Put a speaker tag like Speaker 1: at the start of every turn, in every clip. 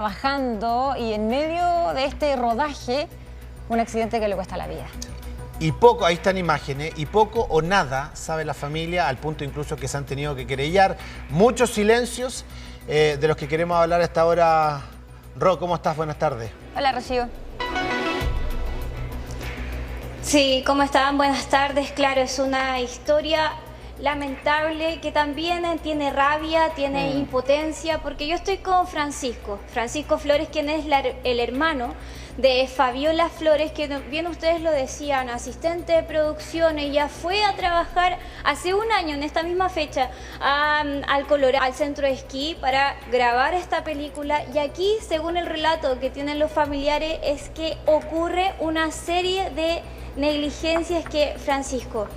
Speaker 1: Trabajando y en medio de este rodaje, un accidente que le cuesta la vida.
Speaker 2: Y poco, ahí están imágenes, y poco o nada sabe la familia, al punto incluso que se han tenido que querellar. Muchos silencios de los que queremos hablar a esta hora. Ro, ¿cómo estás? Buenas tardes.
Speaker 1: Hola, Rocío.
Speaker 3: Sí, ¿cómo están? Buenas tardes. Claro, es una historia lamentable que también tiene rabia, tiene impotencia, porque yo estoy con Francisco Flores, quien es el hermano de Fabiola Flores, que bien ustedes lo decían, asistente de producción. Ella fue a trabajar hace un año, en esta misma fecha, al Colorado, al centro de esquí, para grabar esta película. Y aquí, según el relato que tienen los familiares, es que ocurre una serie de negligencias que Francisco...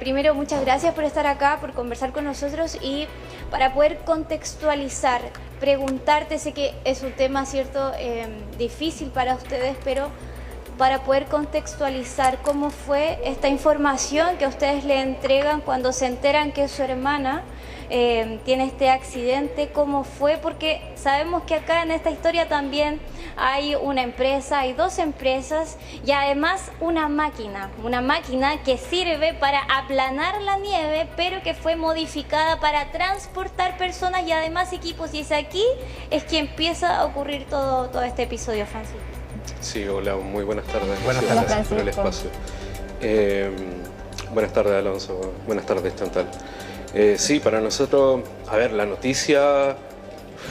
Speaker 3: primero, muchas gracias por estar acá, por conversar con nosotros, y para poder contextualizar, preguntarte, sé que es un tema, ¿cierto?, difícil para ustedes, pero para poder contextualizar cómo fue esta información que ustedes le entregan cuando se enteran que su hermana tiene este accidente, cómo fue, porque sabemos que acá en esta historia también hay una empresa, hay dos empresas y además una máquina que sirve para aplanar la nieve, pero que fue modificada para transportar personas y además equipos, y es aquí es que empieza a ocurrir todo este episodio, Francisco.
Speaker 4: Sí, hola, muy buenas tardes.
Speaker 2: Buenas
Speaker 4: tardes.
Speaker 2: tardes.
Speaker 4: Gracias por el espacio. Buenas tardes, Alonso. Buenas tardes, Chantal. Sí, para nosotros, a ver, la noticia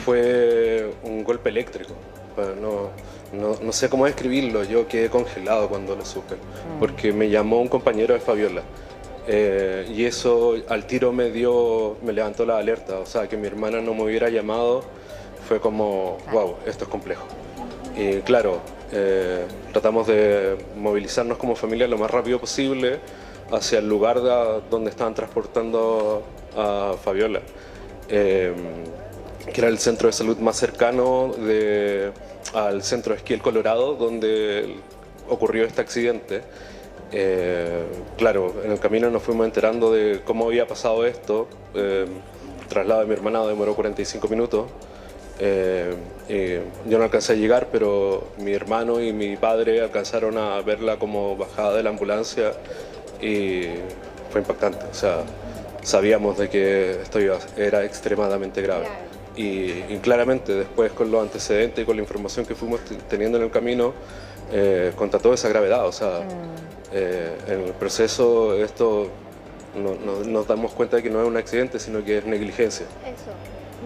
Speaker 4: fue un golpe eléctrico. No sé cómo describirlo, yo quedé congelado cuando lo supe, porque me llamó un compañero de Fabiola. Y eso al tiro me levantó la alerta, o sea, que mi hermana no me hubiera llamado fue como, wow, esto es complejo. Y claro, tratamos de movilizarnos como familia lo más rápido posible hacia el lugar donde estaban transportando a Fabiola, que era el centro de salud más cercano al centro de esquí El Colorado, donde ocurrió este accidente. Claro, en el camino nos fuimos enterando de cómo había pasado esto. El traslado de mi hermana demoró 45 minutos. Yo no alcancé a llegar, pero mi hermano y mi padre alcanzaron a verla como bajada de la ambulancia y fue impactante. O sea, sabíamos de que esto era extremadamente grave. Y claramente después, con los antecedentes y con la información que fuimos teniendo en el camino, contra toda esa gravedad, o sea, en el proceso esto nos damos cuenta de que no es un accidente, sino que es negligencia.
Speaker 3: Eso.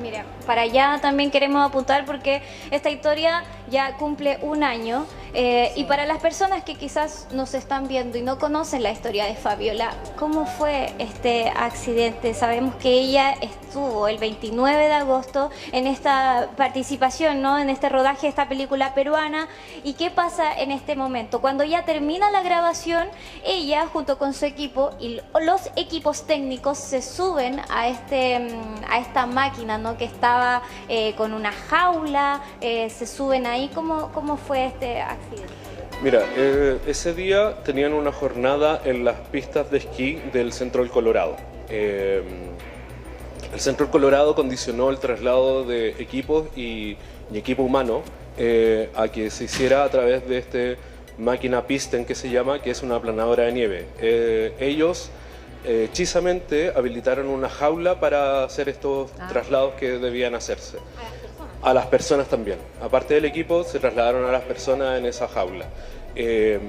Speaker 3: Mira, para allá también queremos apuntar, porque esta historia ya cumple un año, y para las personas que quizás nos están viendo y no conocen la historia de Fabiola, ¿cómo fue este accidente? Sabemos que ella estuvo el 29 de agosto en esta participación, ¿no?, en este rodaje de esta película peruana. ¿Y qué pasa en este momento? Cuando ya termina la grabación, ella junto con su equipo y los equipos técnicos se suben a esta máquina, ¿no?, que estaba con una jaula, se suben ahí. ¿Cómo fue este accidente?
Speaker 4: Mira, ese día tenían una jornada en las pistas de esquí del Centro del Colorado. El Centro del Colorado condicionó el traslado de equipos y equipo humano a que se hiciera a través de esta máquina Piston, que se llama, que es una aplanadora de nieve. Ellos hechizamente habilitaron una jaula para hacer estos traslados que debían hacerse. A las personas también. Aparte del equipo, se trasladaron a las personas en esa jaula.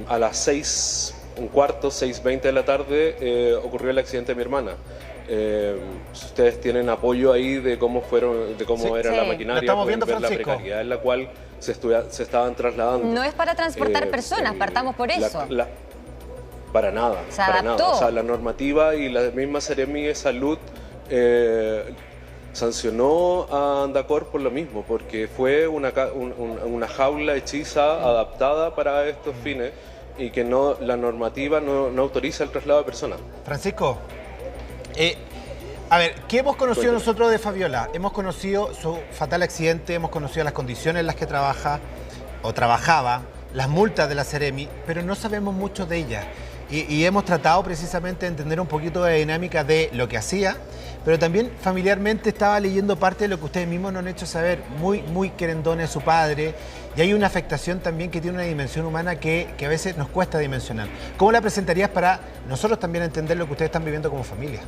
Speaker 4: A las 6:15, 6:20 de la tarde ocurrió el accidente de mi hermana. Ustedes tienen apoyo ahí de cómo era la maquinaria,
Speaker 2: estamos viendo,
Speaker 4: ver la
Speaker 2: Francisco,
Speaker 4: precariedad en la cual se estaban trasladando.
Speaker 1: No es para transportar personas, partamos por eso.
Speaker 4: Para nada,
Speaker 1: se
Speaker 4: para
Speaker 1: adaptó.
Speaker 4: nada. O sea, la normativa y la misma Seremi de Salud sancionó a Andacor por lo mismo, porque fue una jaula hechiza, adaptada para estos fines, y que la normativa no autoriza el traslado de personas.
Speaker 2: Francisco, a ver, ¿qué hemos conocido nosotros de Fabiola? Hemos conocido su fatal accidente, hemos conocido las condiciones en las que trabaja o trabajaba, las multas de la Seremi, pero no sabemos mucho de ella. y hemos tratado precisamente de entender un poquito de la dinámica de lo que hacía, pero también familiarmente estaba leyendo parte de lo que ustedes mismos nos han hecho saber, muy querendón es su padre, y hay una afectación también que tiene una dimensión humana que a veces nos cuesta dimensionar. ¿Cómo la presentarías para nosotros también entender lo que ustedes están viviendo como familia?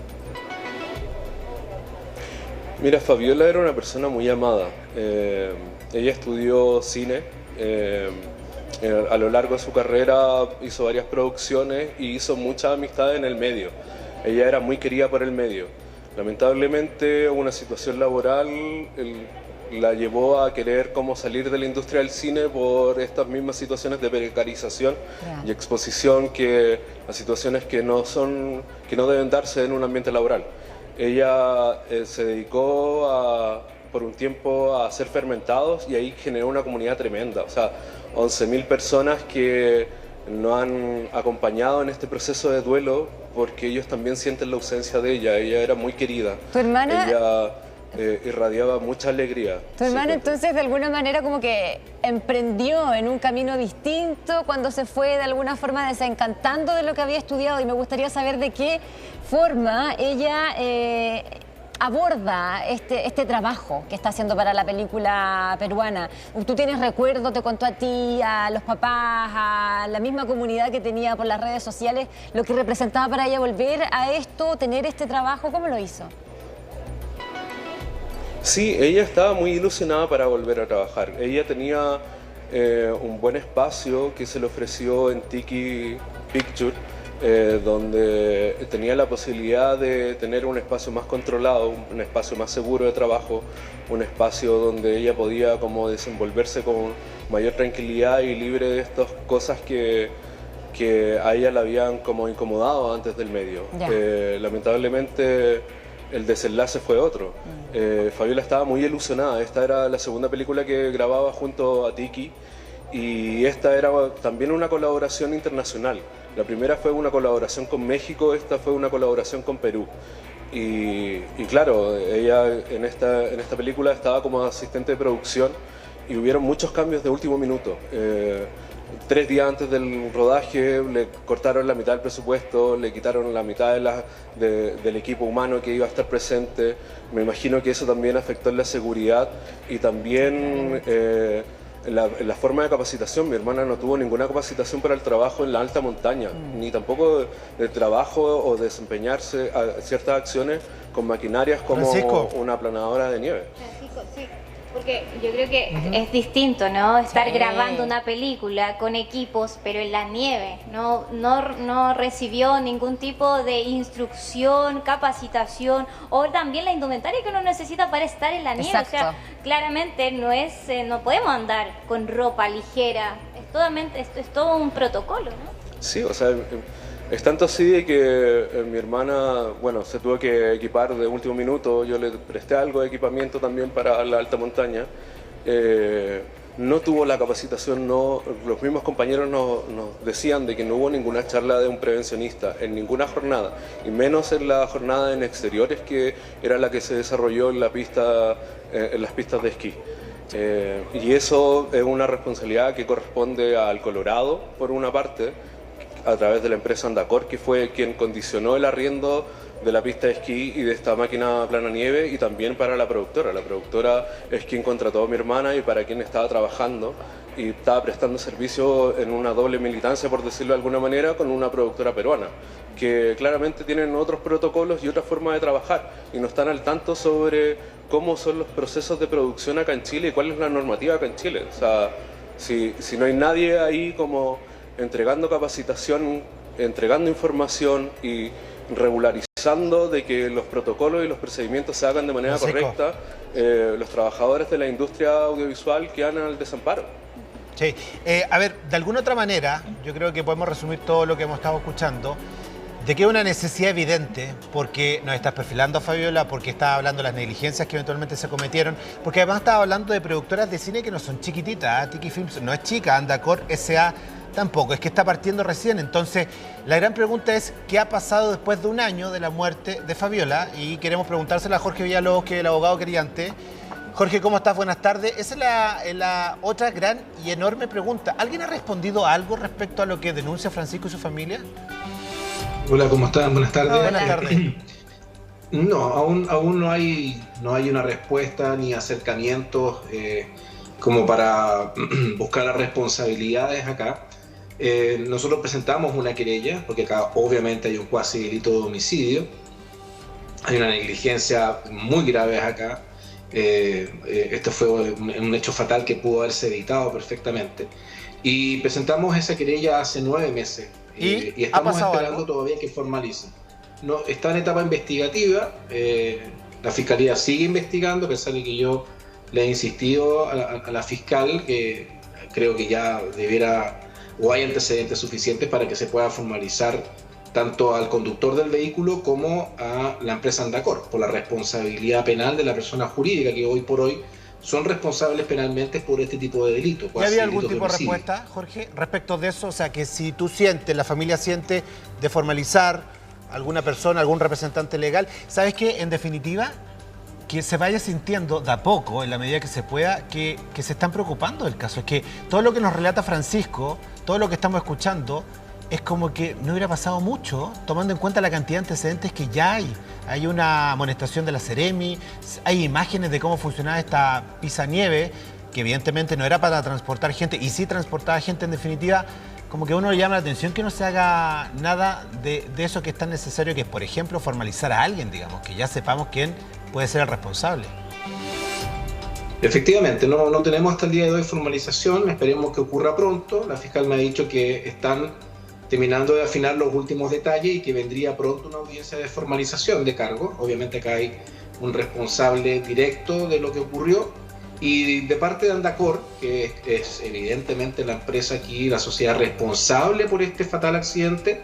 Speaker 4: Mira, Fabiola era una persona muy amada. Ella estudió cine. A lo largo de su carrera hizo varias producciones y hizo muchas amistades en el medio. Ella era muy querida por el medio. Lamentablemente una situación laboral la llevó a querer como salir de la industria del cine por estas mismas situaciones de precarización y exposición a situaciones que no deben darse en un ambiente laboral. Ella se dedicó por un tiempo a hacer fermentados y ahí generó una comunidad tremenda. O sea, 11.000 personas que nos han acompañado en este proceso de duelo porque ellos también sienten la ausencia de ella. Ella era muy querida.
Speaker 1: ¿Tu hermana?
Speaker 4: Ella irradiaba mucha alegría.
Speaker 1: ¿Tu hermana entonces de alguna manera como que emprendió en un camino distinto cuando se fue de alguna forma desencantando de lo que había estudiado? Y me gustaría saber de qué forma ella aborda este trabajo que está haciendo para la película peruana. ¿Tú tienes recuerdos, te contó a ti, a los papás, a la misma comunidad que tenía por las redes sociales, lo que representaba para ella volver a esto, tener este trabajo? ¿Cómo lo hizo?
Speaker 4: Sí, ella estaba muy ilusionada para volver a trabajar. Ella tenía un buen espacio que se le ofreció en Tiki Picture, donde tenía la posibilidad de tener un espacio más controlado, un espacio más seguro de trabajo, un espacio donde ella podía como desenvolverse con mayor tranquilidad y libre de estas cosas que a ella la habían como incomodado antes del medio. Lamentablemente el desenlace fue otro. Fabiola estaba muy ilusionada. Esta era la segunda película que grababa junto a Tiki y esta era también una colaboración internacional. La primera fue una colaboración con México, esta fue una colaboración con Perú. Y claro, ella en esta película estaba como asistente de producción y hubieron muchos cambios de último minuto. 3 días antes del rodaje le cortaron la mitad del presupuesto, le quitaron la mitad del equipo humano que iba a estar presente. Me imagino que eso también afectó en la seguridad y también la forma de capacitación. Mi hermana no tuvo ninguna capacitación para el trabajo en la alta montaña, ni tampoco el trabajo o desempeñarse a ciertas acciones con maquinarias como una aplanadora de nieve.
Speaker 3: Francisco, sí. Porque yo creo que es distinto, ¿no? Estar grabando una película con equipos, pero en la nieve. No recibió ningún tipo de instrucción, capacitación o también la indumentaria que uno necesita para estar en la nieve.
Speaker 1: Exacto.
Speaker 3: O sea, claramente no podemos andar con ropa ligera. Es todo un protocolo, ¿no?
Speaker 4: Sí, o sea, es tanto así de que mi hermana, bueno, se tuvo que equipar de último minuto. Yo le presté algo de equipamiento también para la alta montaña. No tuvo la capacitación, los mismos compañeros nos decían de que no hubo ninguna charla de un prevencionista en ninguna jornada, y menos en la jornada en exteriores, que era la que se desarrolló en las pistas de esquí. Y eso es una responsabilidad que corresponde al Colorado, por una parte, a través de la empresa Andacor, que fue quien condicionó el arriendo de la pista de esquí y de esta máquina plana nieve, y también para la productora. La productora es quien contrató a mi hermana y para quien estaba trabajando y estaba prestando servicio en una doble militancia, por decirlo de alguna manera, con una productora peruana, que claramente tienen otros protocolos y otra forma de trabajar y no están al tanto sobre cómo son los procesos de producción acá en Chile y cuál es la normativa acá en Chile. O sea, si no hay nadie ahí como entregando capacitación, entregando información y regularizando de que los protocolos y los procedimientos se hagan de manera correcta, los trabajadores de la industria audiovisual quedan al desamparo.
Speaker 2: Sí, a ver, de alguna otra manera, yo creo que podemos resumir todo lo que hemos estado escuchando, de que es una necesidad evidente, porque nos estás perfilando a Fabiola, porque estás hablando de las negligencias que eventualmente se cometieron, porque además estás hablando de productoras de cine que no son chiquititas. Tiki Films no es chica, Andacor S.A. tampoco, es que está partiendo recién. Entonces, la gran pregunta es, ¿qué ha pasado después de un año de la muerte de Fabiola? Y queremos preguntársela a Jorge Villalobos, que es el abogado querellante. Jorge, ¿cómo estás? Buenas tardes. Esa es la otra gran y enorme pregunta. ¿Alguien ha respondido algo respecto a lo que denuncia Francisco y su familia?
Speaker 5: Hola, ¿cómo están? Buenas tardes.
Speaker 2: Buenas tardes.
Speaker 5: No, aún no hay una respuesta ni acercamientos como para buscar las responsabilidades acá. Nosotros presentamos una querella, porque acá obviamente hay un cuasi delito de homicidio, hay una negligencia muy grave acá. Esto fue un hecho fatal que pudo haberse evitado perfectamente. Y presentamos esa querella hace 9 meses. Y estamos esperando todavía que formalice. No, está en etapa investigativa, la Fiscalía sigue investigando, a pesar de que yo le he insistido a la fiscal que creo que ya debiera, o hay antecedentes suficientes para que se pueda formalizar tanto al conductor del vehículo como a la empresa Andacor, por la responsabilidad penal de la persona jurídica que hoy por hoy son responsables penalmente por este tipo de delitos.
Speaker 2: ¿Ya había algún tipo de respuesta, Jorge, respecto de eso? O sea, que si tú sientes, la familia siente de formalizar alguna persona, algún representante legal, ¿sabes qué? En definitiva, que se vaya sintiendo de a poco, en la medida que se pueda, que se están preocupando del caso. Es que todo lo que nos relata Francisco, todo lo que estamos escuchando, es como que no hubiera pasado mucho, tomando en cuenta la cantidad de antecedentes que ya hay. Hay una amonestación de la Seremi, hay imágenes de cómo funcionaba esta pisanieve, que evidentemente no era para transportar gente, y sí transportaba gente en definitiva. Como que a uno le llama la atención que no se haga nada de eso que es tan necesario, que es, por ejemplo, formalizar a alguien, digamos, que ya sepamos quién puede ser el responsable.
Speaker 5: Efectivamente, no tenemos hasta el día de hoy formalización, esperemos que ocurra pronto. La fiscal me ha dicho que están terminando de afinar los últimos detalles y que vendría pronto una audiencia de formalización de cargo. Obviamente acá hay un responsable directo de lo que ocurrió. Y de parte de Andacor, que es evidentemente la empresa aquí, la sociedad responsable por este fatal accidente,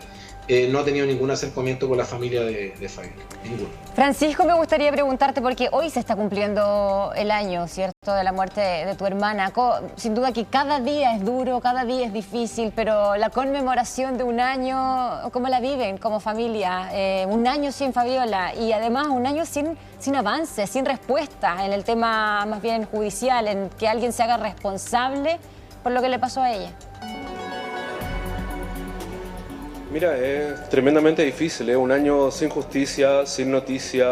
Speaker 5: no ha tenido ningún acercamiento con la familia de Fabián. Ninguno.
Speaker 1: Francisco, me gustaría preguntarte, porque hoy se está cumpliendo el año, ¿cierto?, de la muerte de tu hermana. Sin duda que cada día es duro, cada día es difícil, pero la conmemoración de un año, ¿cómo la viven como familia? Un año sin Fabiola y además un año sin avances, sin respuesta en el tema más bien judicial, en que alguien se haga responsable por lo que le pasó a ella.
Speaker 4: Mira, es tremendamente difícil, un año sin justicia, sin noticia,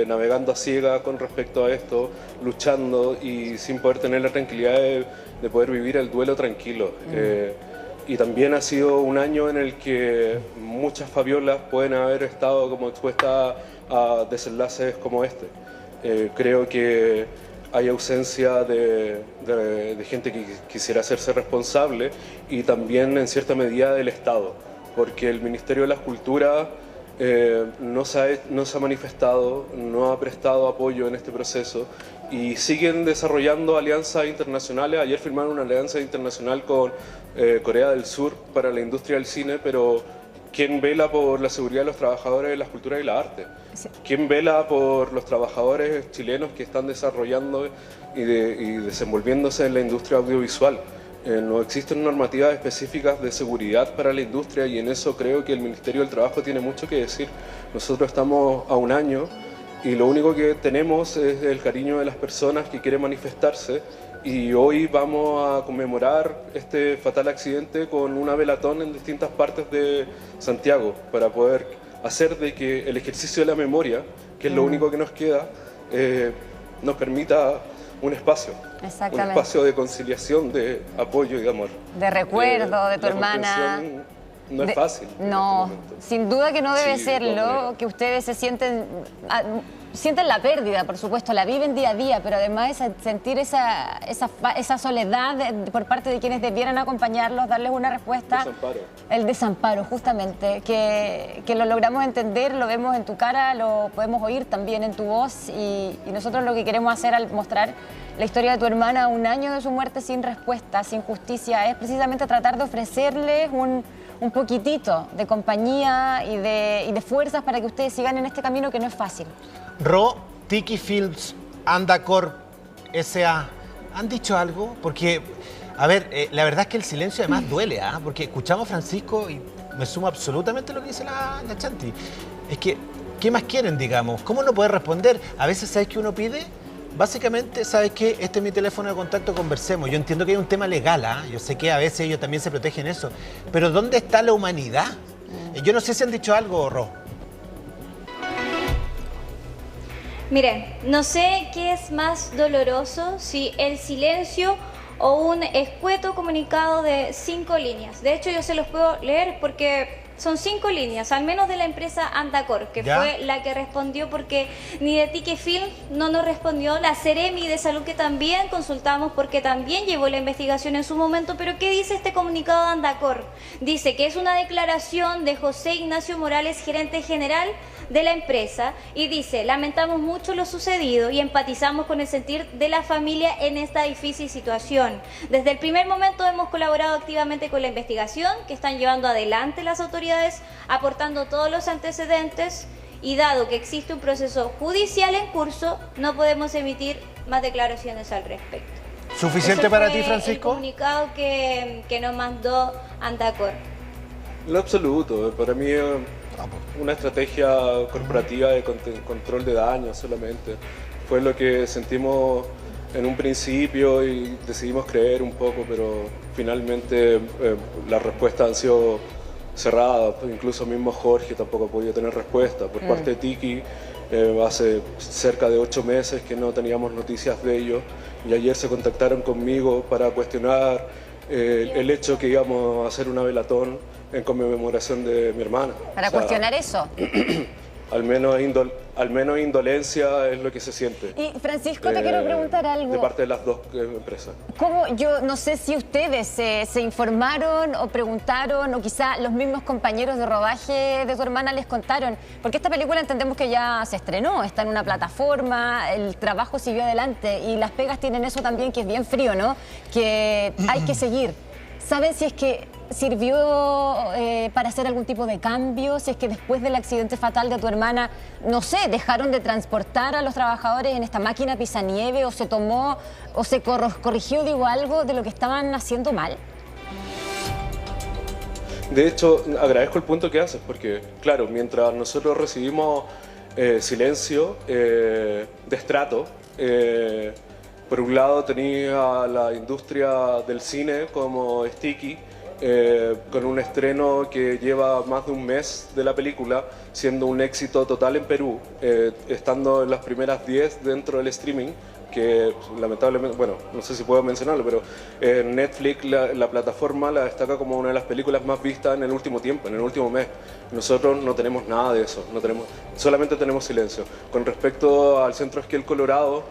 Speaker 4: navegando a ciega con respecto a esto, luchando y sin poder tener la tranquilidad de poder vivir el duelo tranquilo. Y también ha sido un año en el que muchas Fabiolas pueden haber estado como expuestas a desenlaces como este. Creo que hay ausencia de gente que quisiera hacerse responsable y también en cierta medida del Estado, porque el Ministerio de las Culturas no se ha manifestado, no ha prestado apoyo en este proceso y siguen desarrollando alianzas internacionales. Ayer firmaron una alianza internacional con Corea del Sur para la industria del cine, pero ¿quién vela por la seguridad de los trabajadores de las culturas y la arte? Sí. ¿Quién vela por los trabajadores chilenos que están desarrollando y desenvolviéndose en la industria audiovisual? No existen normativas específicas de seguridad para la industria y en eso creo que el Ministerio del Trabajo tiene mucho que decir. Nosotros estamos a un año y lo único que tenemos es el cariño de las personas que quieren manifestarse y hoy vamos a conmemorar este fatal accidente con una velatón en distintas partes de Santiago para poder hacer de que el ejercicio de la memoria, que es lo único que nos queda, nos permita un espacio de conciliación, de apoyo y de amor.
Speaker 1: De recuerdo de tu hermana.
Speaker 4: No es fácil.
Speaker 1: No, sin duda que no debe serlo, que ustedes se sienten la pérdida, por supuesto, la viven día a día, pero además sentir esa soledad por parte de quienes debieran acompañarlos, darles una respuesta.
Speaker 4: Desamparo.
Speaker 1: El desamparo, justamente, que lo logramos entender, lo vemos en tu cara, lo podemos oír también en tu voz y nosotros lo que queremos hacer al mostrar la historia de tu hermana, un año de su muerte sin respuesta, sin justicia, es precisamente tratar de ofrecerles un poquitito de compañía y de fuerzas para que ustedes sigan en este camino que no es fácil.
Speaker 2: Ro, Tiki Films, Andacor, S.A., ¿han dicho algo? Porque, a ver, la verdad es que el silencio además duele, porque escuchamos a Francisco y me sumo absolutamente a lo que dice la Chanti. Es que, ¿qué más quieren, digamos? ¿Cómo no poder responder? A veces, ¿sabes qué uno pide? Básicamente, ¿sabes qué? Este es mi teléfono de contacto, conversemos. Yo entiendo que hay un tema legal, yo sé que a veces ellos también se protegen eso, pero ¿dónde está la humanidad? Yo no sé si han dicho algo, Ro.
Speaker 3: Miren, no sé qué es más doloroso, si el silencio o un escueto comunicado de 5 líneas. De hecho, yo se los puedo leer porque son 5 líneas, al menos de la empresa Andacor, que
Speaker 2: ¿Ya?
Speaker 3: fue la que respondió, porque ni de Tique Film no nos respondió, la Seremi de Salud, que también consultamos porque también llevó la investigación en su momento. Pero ¿qué dice este comunicado de Andacor? Dice que es una declaración de José Ignacio Morales, gerente general de la empresa, y dice: lamentamos mucho lo sucedido y empatizamos con el sentir de la familia en esta difícil situación. Desde el primer momento hemos colaborado activamente con la investigación que están llevando adelante las autoridades, aportando todos los antecedentes, y dado que existe un proceso judicial en curso, no podemos emitir más declaraciones al respecto.
Speaker 2: ¿Suficiente
Speaker 3: Ese
Speaker 2: para
Speaker 3: fue
Speaker 2: ti, Francisco?
Speaker 3: el comunicado que nos mandó Andacor.
Speaker 4: En lo absoluto, para mí es una estrategia corporativa de control de daños solamente. Fue lo que sentimos en un principio y decidimos creer un poco, pero finalmente las respuestas han sido cerradas. Incluso mismo Jorge tampoco ha podido tener respuesta. Por parte de Tiki, hace cerca de 8 meses que no teníamos noticias de ellos, y ayer se contactaron conmigo para cuestionar el hecho que íbamos a hacer una velatón en conmemoración de mi hermana.
Speaker 1: Para cuestionar eso.
Speaker 4: Al menos indolencia es lo que se siente.
Speaker 1: Y Francisco, te quiero preguntar algo.
Speaker 4: De parte de las dos empresas.
Speaker 1: ¿Cómo? Yo no sé si ustedes se informaron o preguntaron, o quizá los mismos compañeros de rodaje de tu hermana les contaron, porque esta película entendemos que ya se estrenó, está en una plataforma, el trabajo siguió adelante, y las pegas tienen eso también, que es bien frío, ¿no? Que hay que seguir. ¿Saben si es que sirvió para hacer algún tipo de cambio? Si es que después del accidente fatal de tu hermana, no sé, dejaron de transportar a los trabajadores en esta máquina pisanieve, o se tomó, o se corrigió, digo, algo de lo que estaban haciendo mal.
Speaker 4: De hecho, agradezco el punto que haces, porque, claro, mientras nosotros recibimos silencio, destrato, por un lado tenía la industria del cine como Sticky, con un estreno que lleva más de un mes de la película, siendo un éxito total en Perú, estando en las primeras 10 dentro del streaming, que lamentablemente, bueno, no sé si puedo mencionarlo, pero Netflix, la plataforma, la destaca como una de las películas más vistas en el último tiempo, en el último mes. Nosotros no tenemos nada de eso, solamente tenemos silencio. Con respecto al Centro Esquel Colorado,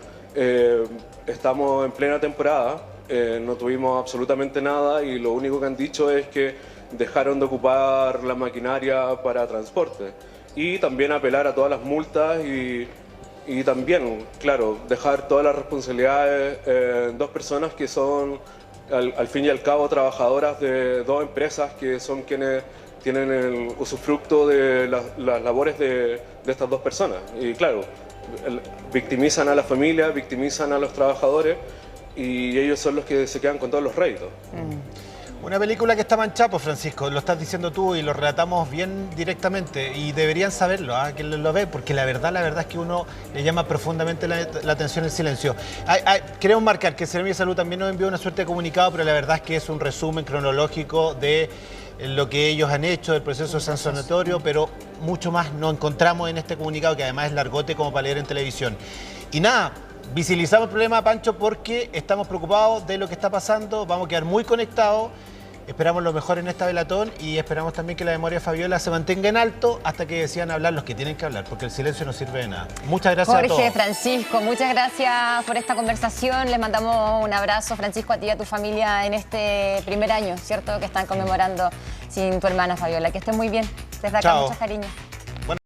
Speaker 4: estamos en plena temporada, no tuvimos absolutamente nada, y lo único que han dicho es que dejaron de ocupar la maquinaria para transporte, y también apelar a todas las multas y también, claro, dejar todas las responsabilidades en 2 personas que son al fin y al cabo trabajadoras de 2 empresas que son quienes tienen el usufructo de las labores de estas 2 personas. Y claro, victimizan a la familia, victimizan a los trabajadores, y ellos son los que se quedan con todos los réditos.
Speaker 2: Una película que está manchada, pues, Francisco, lo estás diciendo tú y lo relatamos bien directamente, y deberían saberlo, que lo ve, porque la verdad es que uno le llama profundamente la atención el silencio. Queremos marcar que Seremi de Salud también nos envió una suerte de comunicado, pero la verdad es que es un resumen cronológico de lo que ellos han hecho, del proceso sancionatorio, pero mucho más no encontramos en este comunicado, que además es largote como para leer en televisión. Y nada, visibilizamos el problema, Pancho, porque estamos preocupados de lo que está pasando, vamos a quedar muy conectados, esperamos lo mejor en esta velatón, y esperamos también que la memoria de Fabiola se mantenga en alto hasta que decidan hablar los que tienen que hablar, porque el silencio no sirve de nada. Muchas gracias a todos.
Speaker 1: Jorge, Francisco, muchas gracias por esta conversación. Les mandamos un abrazo, Francisco, a ti y a tu familia en este primer año, ¿cierto?, que están conmemorando sin tu hermana Fabiola. Que estén muy bien. Desde acá, muchos cariños.